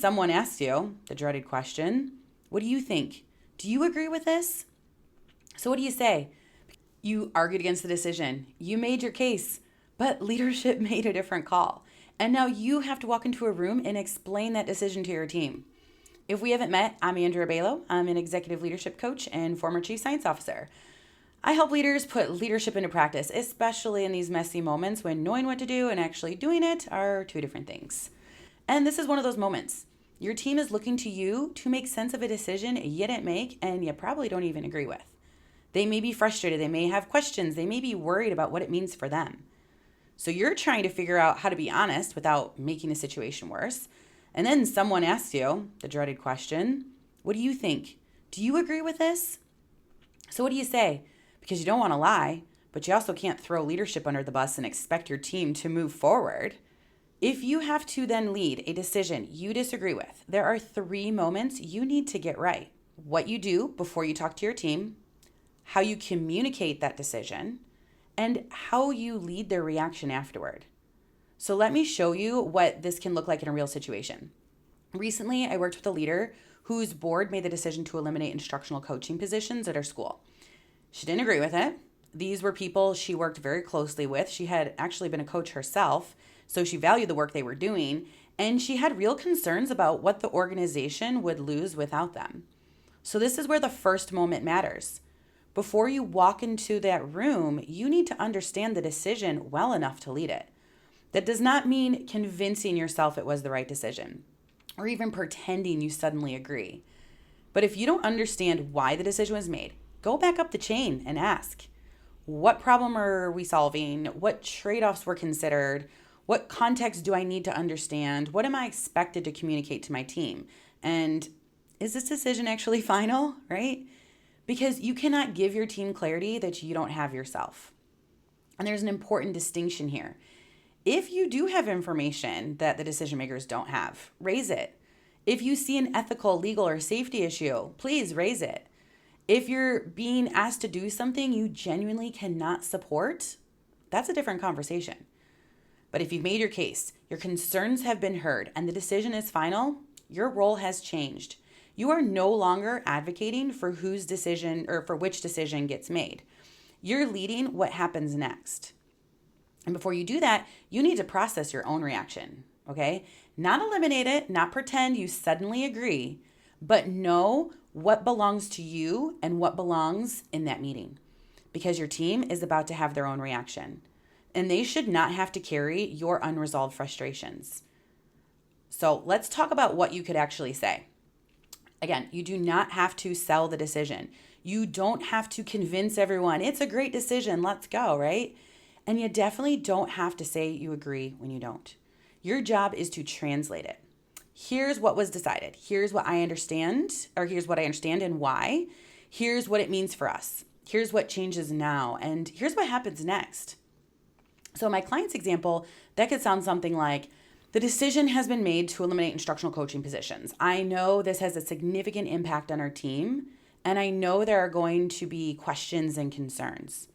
someone asks you the dreaded question, what do you think? Do you agree with this? So what do you say? You argued against the decision. You made your case, but leadership made a different call. And now you have to walk into a room and explain that decision to your team. If we haven't met, I'm Andrea Baillo. I'm an executive leadership coach and former chief science officer. I help leaders put leadership into practice, especially in these messy moments when knowing what to do and actually doing it are two different things. And this is one of those moments. Your team is looking to you to make sense of a decision you didn't make and you probably don't even agree with. They may be frustrated, they may have questions, they may be worried about what it means for them. So you're trying to figure out how to be honest without making a situation worse. And then someone asks you the dreaded question, what do you think? Do you agree with this? So what do you say? Because you don't want to lie, but you also can't throw leadership under the bus and expect your team to move forward. If you have to then lead a decision you disagree with, there are 3 moments you need to get right. What you do before you talk to your team, how you communicate that decision, and how you lead their reaction afterward. So let me show you what this can look like in a real situation. Recently, I worked with a leader whose board made the decision to eliminate instructional coaching positions at her school. She didn't agree with it. These were people she worked very closely with. She had actually been a coach herself, so she valued the work they were doing, and she had real concerns about what the organization would lose without them. So this is where the first moment matters. Before you walk into that room, you need to understand the decision well enough to lead it. That does not mean convincing yourself it was the right decision, or even pretending you suddenly agree. But if you don't understand why the decision was made, go back up the chain and ask, what problem are we solving? What trade-offs were considered? What context do I need to understand? What am I expected to communicate to my team? And is this decision actually final, right? Because you cannot give your team clarity that you don't have yourself. And there's an important distinction here. If you do have information that the decision makers don't have, raise it. If you see an ethical, legal, or safety issue, please raise it. If you're being asked to do something you genuinely cannot support, that's a different conversation. But if you've made your case, your concerns have been heard, and the decision is final, your role has changed. You are no longer advocating for whose decision or for which decision gets made. You're leading what happens next. And before you do that, you need to process your own reaction, okay? Not eliminate it, not pretend you suddenly agree, but know what belongs to you and what belongs in that meeting. Because your team is about to have their own reaction, and they should not have to carry your unresolved frustrations. So let's talk about what you could actually say. Again, you do not have to sell the decision. You don't have to convince everyone, it's a great decision, let's go, right? And you definitely don't have to say you agree when you don't. Your job is to translate it. Here's what was decided. Here's what I understand, or here's what I understand and why. Here's what it means for us. Here's what changes now, and here's what happens next. So in my client's example, that could sound something like, the decision has been made to eliminate instructional coaching positions. I know this has a significant impact on our team, and I know there are going to be questions and concerns.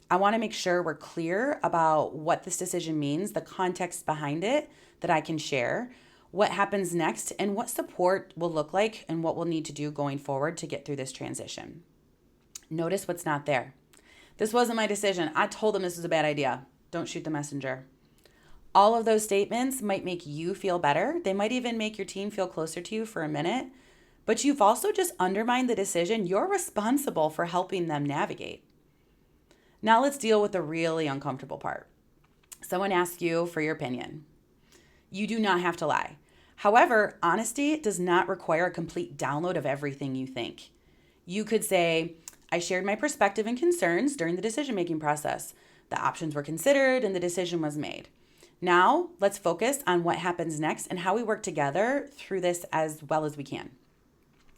I want to make sure we're clear about what this decision means, the context behind it that I can share, what happens next, and what support will look like and what we'll need to do going forward to get through this transition. Notice what's not there. This wasn't my decision. I told them this was a bad idea. Don't shoot the messenger. All of those statements might make you feel better. They might even make your team feel closer to you for a minute, but you've also just undermined the decision you're responsible for helping them navigate. Now let's deal with the really uncomfortable part. Someone asks you for your opinion. You do not have to lie. However, honesty does not require a complete download of everything you think. You could say, I shared my perspective and concerns during the decision-making process. The options were considered and the decision was made. Now, let's focus on what happens next and how we work together through this as well as we can.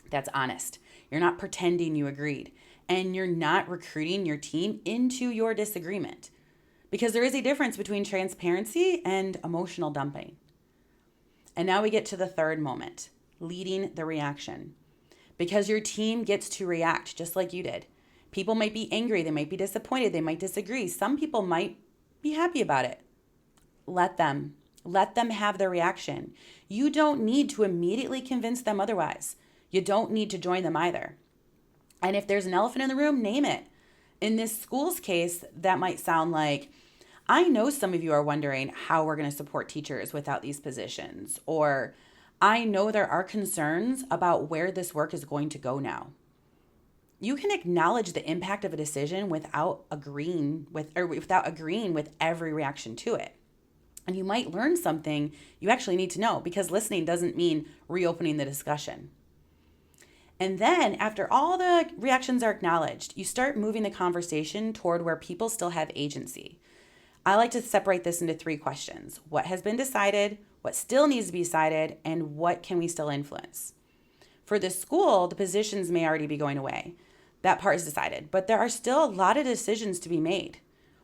That's honest. You're not pretending you agreed, and you're not recruiting your team into your disagreement, because there is a difference between transparency and emotional dumping. And now we get to the third moment, leading the reaction, because your team gets to react just like you did. People might be angry, they might be disappointed, they might disagree. Some people might be happy about it. Let them. Let them have their reaction. You don't need to immediately convince them otherwise. You don't need to join them either. And if there's an elephant in the room, name it. In this school's case, that might sound like, I know some of you are wondering how we're going to support teachers without these positions, or I know there are concerns about where this work is going to go now. You can acknowledge the impact of a decision without agreeing with every reaction to it. And you might learn something you actually need to know, because listening doesn't mean reopening the discussion. And then after all the reactions are acknowledged, you start moving the conversation toward where people still have agency. I like to separate this into 3 questions. What has been decided, what still needs to be decided, and what can we still influence? For the school, the positions may already be going away. That part is decided, but there are still a lot of decisions to be made.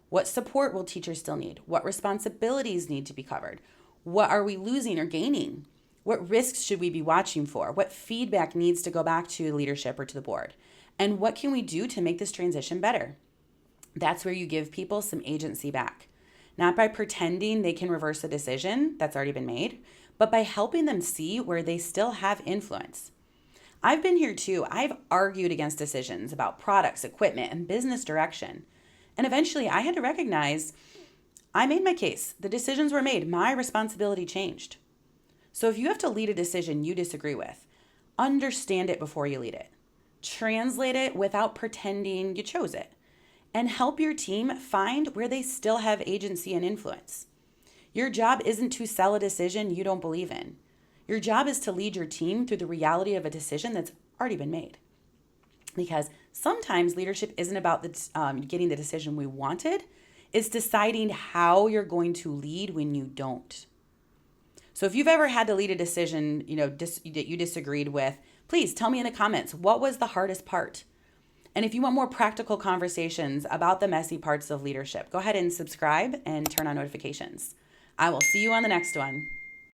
What support will teachers still need? What responsibilities need to be covered? What are we losing or gaining? What risks should we be watching for? What feedback needs to go back to leadership or to the board? And what can we do to make this transition better? That's where you give people some agency back. Not by pretending they can reverse a decision that's already been made, but by helping them see where they still have influence. I've been here too. I've argued against decisions about products, equipment, and business direction. And eventually I had to recognize I made my case. The decisions were made. My responsibility changed. So if you have to lead a decision you disagree with, understand it before you lead it. Translate it without pretending you chose it. And help your team find where they still have agency and influence. Your job isn't to sell a decision you don't believe in. Your job is to lead your team through the reality of a decision that's already been made. Because sometimes leadership isn't about getting the decision we wanted. It's deciding how you're going to lead when you don't. So if you've ever had to lead a decision, that you disagreed with, please tell me in the comments, what was the hardest part? And if you want more practical conversations about the messy parts of leadership, go ahead and subscribe and turn on notifications. I will see you on the next one.